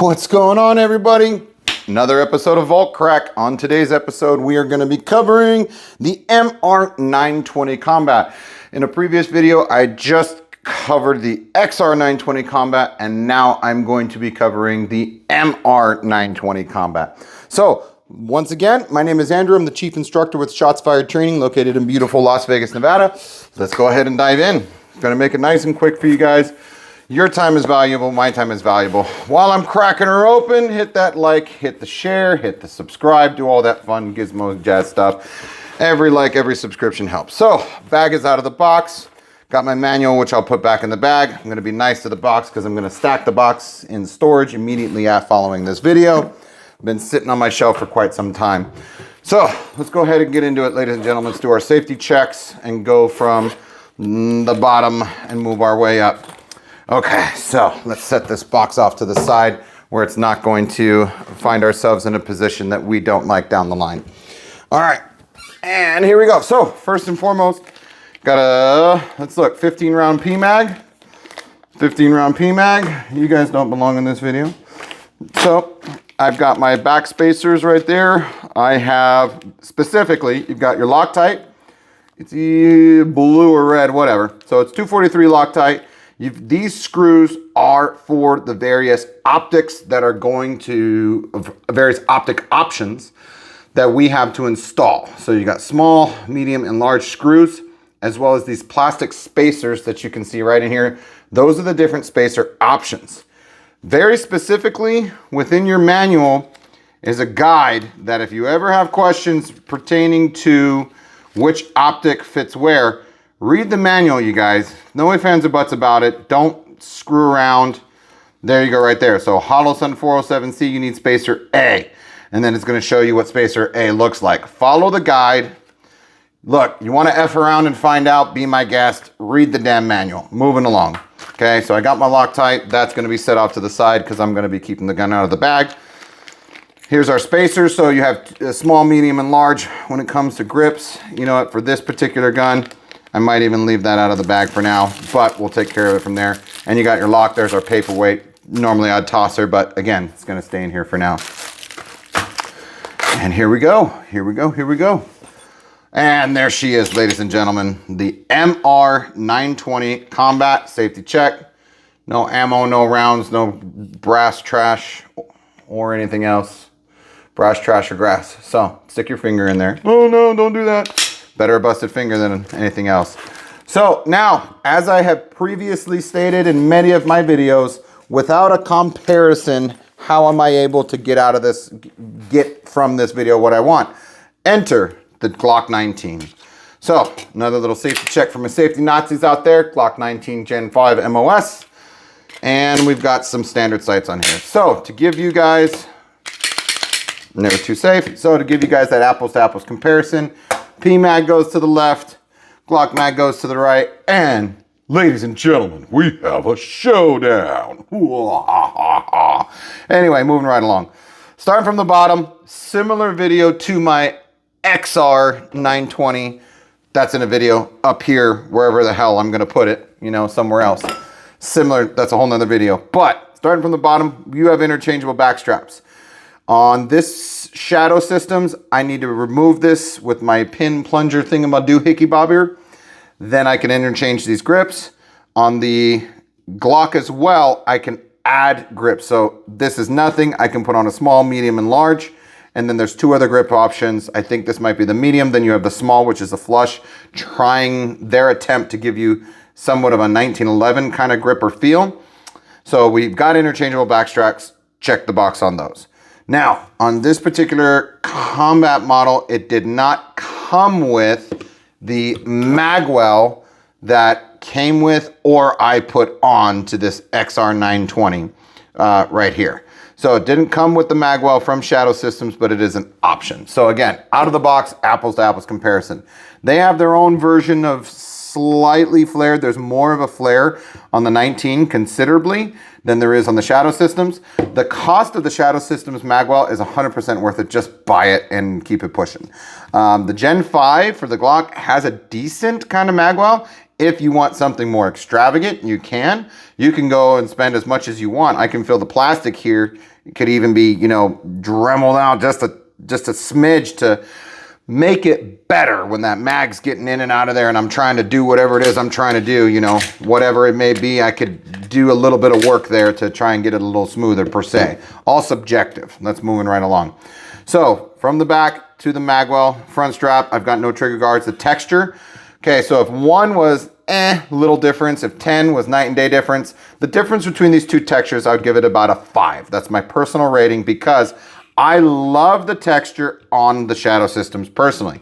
What's going on, everybody? Another episode of Vault Crack. On today's episode, we are going to be covering the MR920 Combat. In a previous video, I just covered the XR920 Combat, and now I'm going to be covering the MR920 Combat. So, once again, my name is Andrew. I'm the Chief Instructor with Shots Fired Training, located in beautiful Las Vegas, Nevada. Let's go ahead and dive in. Going to make it nice and quick for you guys. Your time is valuable, my time is valuable. While I'm cracking her open, hit that like, hit the share, hit the subscribe, do all that fun gizmo jazz stuff. Every like, every subscription helps. So, bag is out of the box. Got my manual, which I'll put back in the bag. I'm gonna be nice to the box because I'm gonna stack the box in storage immediately after following this video. Been sitting on my shelf for quite some time. So, let's go ahead and get into it, ladies and gentlemen. Let's do our safety checks and go from the bottom and move our way up. Okay, so let's set this box off to the side where it's not going to find ourselves in a position that we don't like down the line. All right, and here we go. So first and foremost, got a, let's look, 15 round PMag. 15 round PMag. You guys don't belong in this video. So I've got my back spacers right there. I have specifically, you've got your Loctite. It's blue or red, whatever. So it's 243 Loctite. These screws are for the various optics that are going to, various optic options that we have to install. So you got small, medium, and large screws, as well as these plastic spacers that you can see right in here. Those are the different spacer options. Very specifically, within your manual is a guide that if you ever have questions pertaining to which optic fits where, read the manual, you guys. No ifs, ands, or buts about it. Don't screw around. There you go right there. So Hollow Sun 407C, you need spacer A. And then it's going to show you what spacer A looks like. Follow the guide. Look, you want to F around and find out, be my guest. Read the damn manual. Moving along. Okay, so I got my Loctite. That's going to be set off to the side because I'm going to be keeping the gun out of the bag. Here's our spacers. So you have small, medium, and large when it comes to grips. You know what, for this particular gun, I might even leave that out of the bag for now, but we'll take care of it from there. And you got your lock. There's our paperweight. Normally I'd toss her, but again, it's going to stay in here for now. And here we go. Here we go. Here we go. And there she is, ladies and gentlemen. The MR920 Combat Safety Check. No ammo, no rounds, no brass trash or anything else. Brass trash or grass. So stick your finger in there. Oh no, don't do that. Better a busted finger than anything else. So now, as I have previously stated in many of my videos, without a comparison, how am I able to get from this video what I want? Enter the Glock 19. So another little safety check for my safety Nazis out there. Glock 19 Gen 5 MOS. And we've got some standard sights on here. So to give you guys, never too safe. So to give you guys that apples to apples comparison, PMag goes to the left, Glock mag goes to the right, and ladies and gentlemen, we have a showdown. Anyway, moving right along. Starting from the bottom, similar video to my XR920. That's in a video up here, wherever the hell I'm gonna put it, you know, somewhere else. Similar, that's a whole nother video. But starting from the bottom, you have interchangeable back straps. On this Shadow Systems, I need to remove this with my pin plunger thingamadoohickey bobber. Then I can interchange these grips. On the Glock as well, I can add grips. So this is nothing. I can put on a small, medium, and large. And then there's two other grip options. I think this might be the medium. Then you have the small, which is a flush, trying their attempt to give you somewhat of a 1911 kind of grip or feel. So we've got interchangeable back straps. Check the box on those. Now, on this particular combat model, it did not come with the magwell that came with or I put on to this XR920 right here. So it didn't come with the magwell from Shadow Systems, but it is an option. So again, out of the box, apples to apples comparison. They have their own version of slightly flared. There's more of a flare on the 19 considerably than there is on the Shadow Systems. The cost of the Shadow Systems magwell is 100% worth it. Just buy it and keep it pushing. The Gen 5 for the Glock has a decent kind of magwell. If you want something more extravagant, you can. You can go and spend as much as you want. I can feel the plastic here. It could even be, you know, dremeled out just a smidge to make it better when that mag's getting in and out of there and I'm trying to do whatever it is I'm trying to do, you know, whatever it may be. I could do a little bit of work there to try and get it a little smoother per se. All subjective. Let's moving right along. So from the back to the magwell front strap, I've got no trigger guards. The texture, okay, so if 1 was little difference, if 10 was night and day difference, the difference between these two textures, I would give it about a 5. That's my personal rating because I love the texture on the shadow systems personally.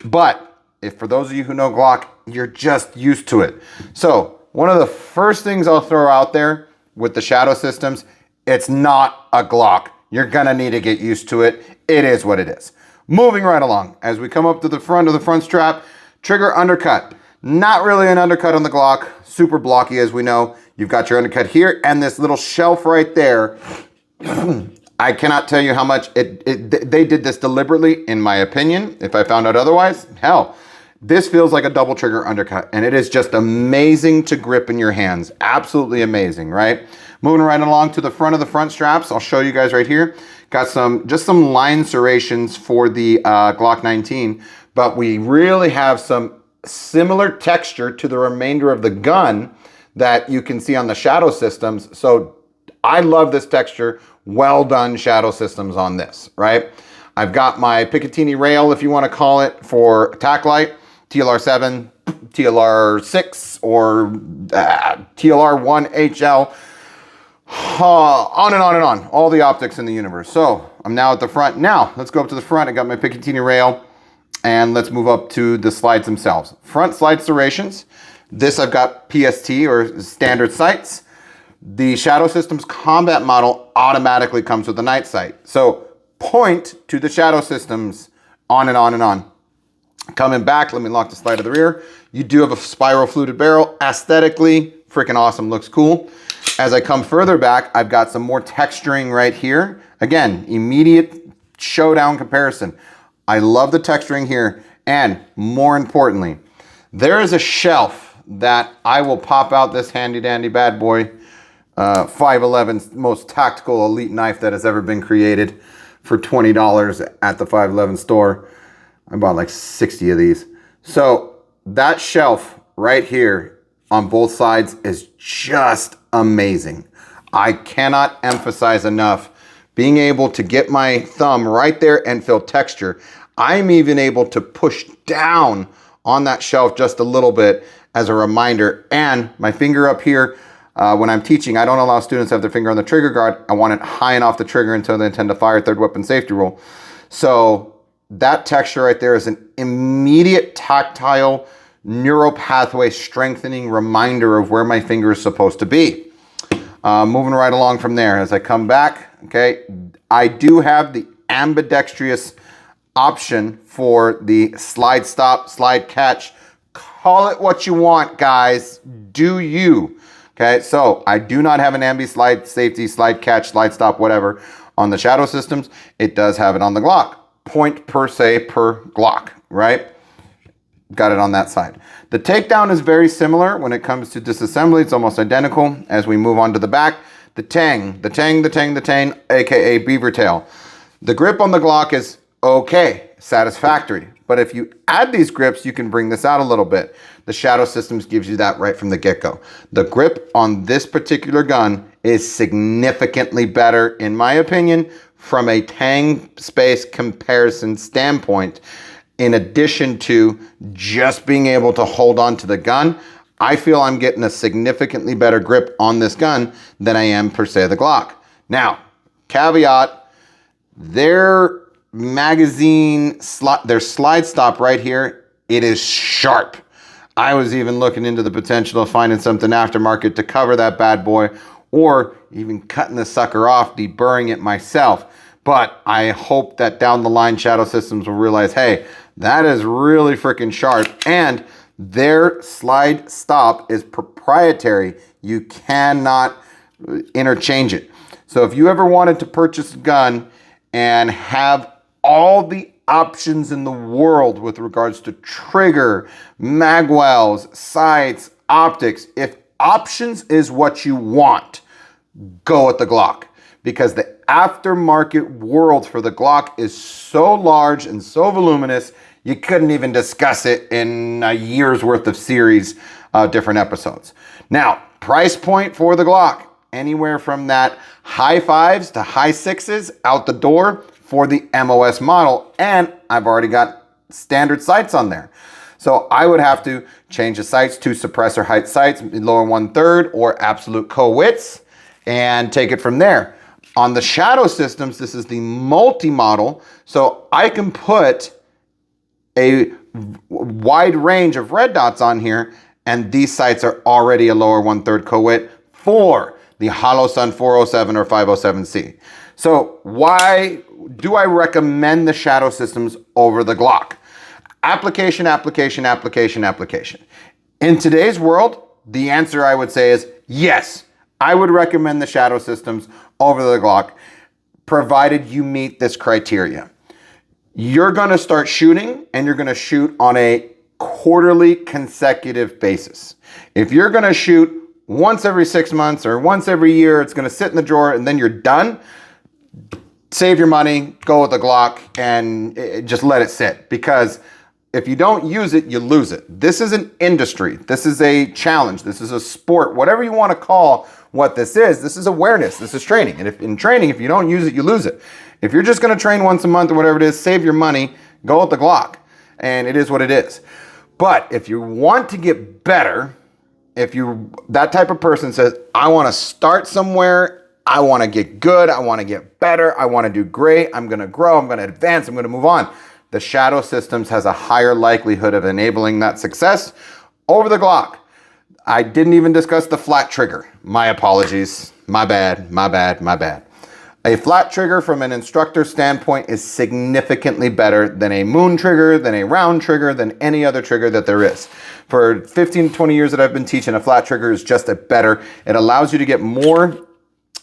But if for those of you who know Glock, you're just used to it. So one of the first things I'll throw out there with the shadow systems, it's not a Glock. You're gonna need to get used to it. It is what it is. Moving right along, as we come up to the front of the front strap, trigger undercut. Not really an undercut on the Glock, super blocky as we know. You've got your undercut here and this little shelf right there. I cannot tell you how much they did this deliberately, in my opinion. If I found out otherwise, hell, this feels like a double trigger undercut and it is just amazing to grip in your hands. Absolutely amazing, right? Moving right along to the front of the front straps, I'll show you guys right here. Got just some line serrations for the Glock 19, but we really have some similar texture to the remainder of the gun that you can see on the shadow systems. So I love this texture. Well done shadow systems on this, right? I've got my Picatinny rail, if you want to call it, for attack light, TLR7, TLR6, or TLR1 HL, on and on and on. All the optics in the universe. So I'm now at the front. Now let's go up to the front. I got my Picatinny rail. And let's move up to the slides themselves. Front slide serrations. This I've got PST or standard sights. The Shadow Systems Combat model automatically comes with a night sight. So point to the Shadow Systems, on and on and on. Coming back, let me lock the slide of the rear. You do have a spiral fluted barrel. Aesthetically, freaking awesome, looks cool. As I come further back, I've got some more texturing right here. Again, immediate showdown comparison. I love the texturing here, and more importantly, there is a shelf that I will pop out this handy dandy bad boy, 511's most tactical elite knife that has ever been created, for $20 at the 511 store. I bought like 60 of these. So that shelf right here on both sides is just amazing. I cannot emphasize enough being able to get my thumb right there and feel texture. I'm even able to push down on that shelf just a little bit as a reminder. And my finger up here, when I'm teaching, I don't allow students to have their finger on the trigger guard. I want it high and off the trigger until they intend to fire, third weapon safety rule. So that texture right there is an immediate tactile neural pathway strengthening reminder of where my finger is supposed to be. Moving right along from there, as I come back, okay, I do have the ambidextrous option for the slide stop, slide catch. Call it what you want, guys. Do you? Okay, so I do not have an ambi slide safety, slide catch, slide stop, whatever on the Shadow Systems. It does have it on the Glock. Point per se per Glock, right? Got it on that side. The takedown is very similar when it comes to disassembly. It's almost identical. As we move on to the back, the tang, aka beaver tail. The grip on the Glock is okay, satisfactory. But if you add these grips, you can bring this out a little bit. The Shadow Systems gives you that right from the get-go. The grip on this particular gun is significantly better, in my opinion, from a tang space comparison standpoint. In addition to just being able to hold on to the gun, I feel I'm getting a significantly better grip on this gun than I am per se the Glock. Now, caveat, their magazine, their slide stop right here, it is sharp. I was even looking into the potential of finding something aftermarket to cover that bad boy, or even cutting the sucker off, deburring it myself. But I hope that down the line Shadow Systems will realize, hey, that is really freaking sharp, and their slide stop is proprietary. You cannot interchange it. So if you ever wanted to purchase a gun and have all the options in the world with regards to trigger, magwells, sights, optics. If options is what you want, go with the Glock, because the aftermarket world for the Glock is so large and so voluminous, you couldn't even discuss it in a year's worth of series, different episodes. Now, price point for the Glock, anywhere from that high fives to high sixes out the door for the MOS model. And I've already got standard sights on there. So I would have to change the sights to suppressor height sights, lower 1/3 or absolute co-widths, and take it from there. On the shadow systems, this is the multi-model, so I can put a wide range of red dots on here, and these sights are already a lower 1/3 co-width for the Holosun 407 or 507C. So why do I recommend the shadow systems over the Glock? Application, application, application, application. In today's world, the answer I would say is yes. I would recommend the shadow systems over the Glock, provided you meet this criteria. You're gonna start shooting, and you're gonna shoot on a quarterly consecutive basis. If you're gonna shoot once every 6 months or once every year, it's gonna sit in the drawer and then you're done, save your money, go with the Glock, and just let it sit. Because if you don't use it, you lose it. This is an industry. This is a challenge. This is a sport. Whatever you want to call what this is awareness. This is training. And if in training, if you don't use it, you lose it. If you're just going to train once a month or whatever it is, save your money, go with the Glock. And it is what it is. But if you want to get better, if you that type of person says, I want to start somewhere, I want to get good, I want to get better, I want to do great, I'm going to grow, I'm going to advance, I'm going to move on. The shadow systems has a higher likelihood of enabling that success over the Glock. I didn't even discuss the flat trigger. My apologies. My bad, my bad, my bad. A flat trigger from an instructor standpoint is significantly better than a moon trigger, than a round trigger, than any other trigger that there is. For 15 to 20 years that I've been teaching, a flat trigger is just a better. It allows you to get more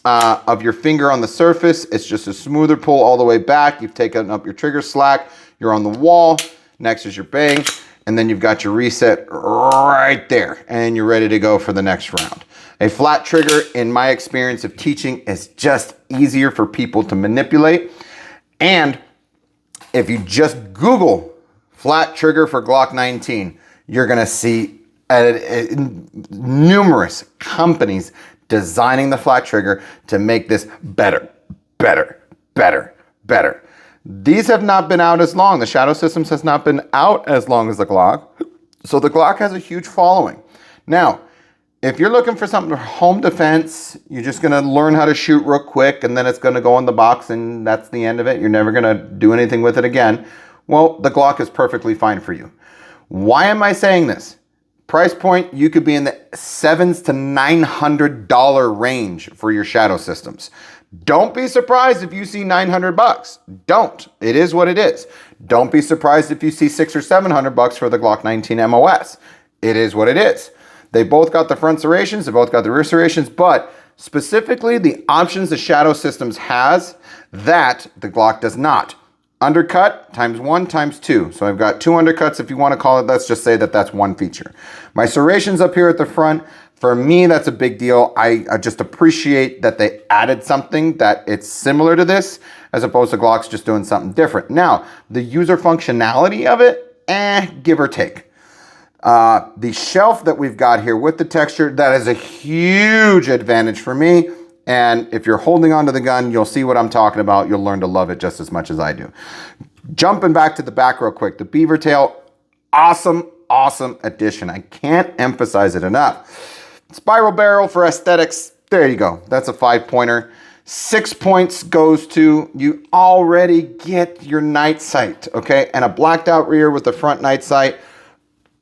of your finger on the surface. It's just a smoother pull all the way back. You've taken up your trigger slack. You're on the wall. Next is your bang. And then you've got your reset right there. And you're ready to go for the next round. A flat trigger, in my experience of teaching, is just easier for people to manipulate. And if you just Google flat trigger for Glock 19, you're going to see numerous companies designing the flat trigger to make this better, better, better, better. These have not been out as long. The shadow systems has not been out as long as the Glock. So the Glock has a huge following. Now, if you're looking for something for home defense, you're just going to learn how to shoot real quick and then it's going to go in the box and that's the end of it. You're never going to do anything with it again. Well, the Glock is perfectly fine for you. Why am I saying this? Price point, you could be in the $700 to $900 range for your shadow systems. Don't be surprised if you see $900. Don't. It is what it is. Don't be surprised if you see $600 or $700 for the Glock 19 MOS. It is what it is. They both got the front serrations, they both got the rear serrations, but specifically the options the shadow systems has that the Glock does not. Undercut times 1 times 2. So I've got 2 undercuts if you want to call it. Let's just say that that's one feature. My serrations up here at the front, for me, that's a big deal. I just appreciate that they added something that it's similar to this as opposed to Glock's just doing something different. Now, the user functionality of it, give or take. The shelf that we've got here with the texture, that is a huge advantage for me. And if you're holding onto the gun, you'll see what I'm talking about. You'll learn to love it just as much as I do. Jumping back to the back real quick, the beaver tail, awesome, awesome addition. I can't emphasize it enough. Spiral barrel for aesthetics, there you go. That's a 5-pointer. 6 points goes to, you already get your night sight, okay? And a blacked out rear with the front night sight.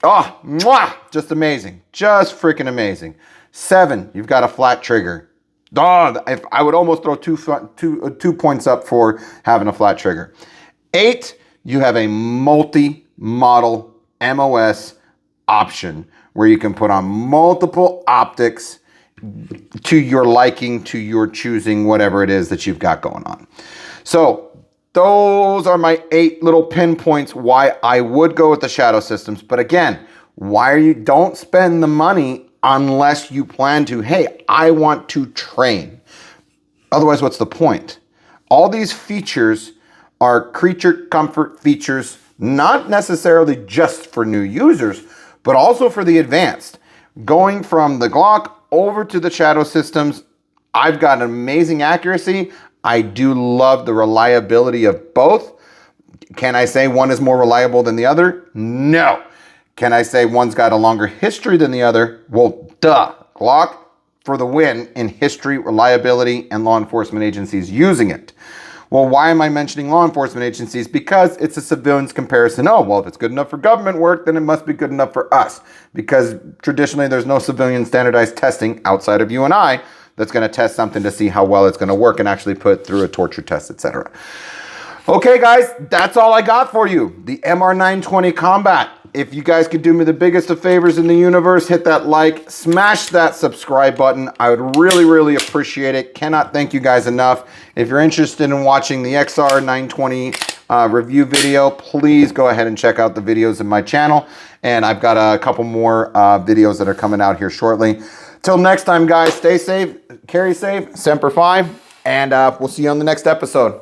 Oh, mwah, just amazing. Just freaking amazing. 7, you've got a flat trigger. Oh, I would almost throw two points up for having a flat trigger. 8, you have a multi-model MOS option where you can put on multiple optics to your liking, to your choosing, whatever it is that you've got going on. So those are my 8 little pinpoints why I would go with the shadow systems. But again, don't spend the money unless you plan to, hey, I want to train. Otherwise, what's the point? All these features are creature comfort features, not necessarily just for new users, but also for the advanced. Going from the Glock over to the shadow systems, I've got an amazing accuracy. I do love the reliability of both. Can I say one is more reliable than the other? No. Can I say one's got a longer history than the other? Well, duh. Glock for the win in history, reliability, and law enforcement agencies using it. Well, why am I mentioning law enforcement agencies? Because it's a civilian's comparison. Oh, well, if it's good enough for government work, then it must be good enough for us. Because traditionally, there's no civilian standardized testing outside of you and I that's going to test something to see how well it's going to work and actually put through a torture test, etc. Okay, guys, that's all I got for you. The MR920 Combat. If you guys could do me the biggest of favors in the universe, hit that like, smash that subscribe button. I would really, really appreciate it. Cannot thank you guys enough. If you're interested in watching the XR920 review video, please go ahead and check out the videos in my channel. And I've got a couple more videos that are coming out here shortly. Till next time, guys, stay safe, carry safe, Semper Fi, and we'll see you on the next episode.